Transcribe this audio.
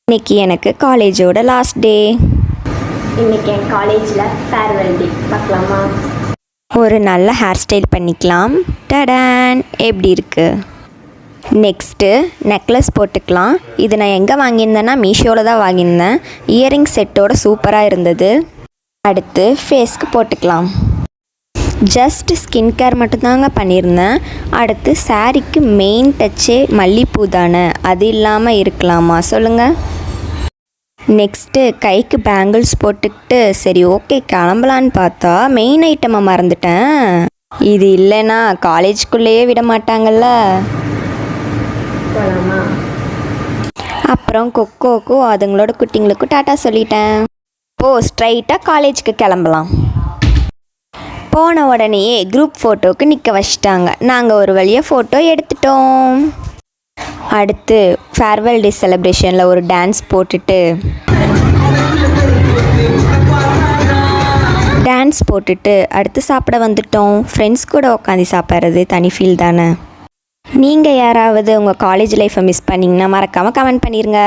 இன்னைக்கு எனக்கு காலேஜோட லாஸ்ட் டே. இன்றைக்கி என் காலேஜில் ஃபேர்வெல் டே. பார்க்கலாமா? ஒரு நல்ல ஹேர் ஸ்டைல் பண்ணிக்கலாம். டடான், எப்படி இருக்குது? நெக்ஸ்ட்டு நெக்லஸ் போட்டுக்கலாம். இது நான் எங்கே வாங்கியிருந்தேன்னா மீஷோவில் தான் வாங்கியிருந்தேன். இயரிங் செட்டோட சூப்பராக இருந்தது. அடுத்து ஃபேஸ்க்கு போட்டுக்கலாம். ஜஸ்ட் ஸ்கின் கேர் மட்டும்தாங்க பண்ணியிருந்தேன். அடுத்து சாரீக்கு மெயின் டச்சே மல்லிப்பூ தானே, அது இல்லாமல் இருக்கலாமா சொல்லுங்கள்? நெக்ஸ்ட்டு கைக்கு பேங்கிள்ஸ் போட்டுக்கிட்டு சரி ஓகே கிளம்பலான்னு பார்த்தா மெயின் ஐட்டமை மறந்துட்டேன். இது இல்லைன்னா காலேஜ்குள்ளேயே விட மாட்டாங்கல்ல. போகலாமா? அப்புறம் கொக்கோக்கும் அதுங்களோட குட்டிங்களுக்கும் டாட்டா சொல்லிட்டேன். ஸ்ட்ரைட்டாக காலேஜுக்கு கிளம்பலாம். போன உடனேயே குரூப் ஃபோட்டோவுக்கு நிற்க வச்சிட்டாங்க. நாங்கள் ஒரு வழியாக ஃபோட்டோ எடுத்துட்டோம். அடுத்து ஃபேர்வெல் டே செலிப்ரேஷனில் ஒரு டான்ஸ் போட்டுட்டு அடுத்து சாப்பிட வந்துட்டோம். ஃப்ரெண்ட்ஸ் கூட உட்காந்து சாப்பிட்றது தனி ஃபீல் தானே. நீங்கள் யாராவது உங்கள் காலேஜ் லைஃப்பை மிஸ் பண்ணிங்கன்னா மறக்காமல் கமெண்ட் பண்ணிடுங்க.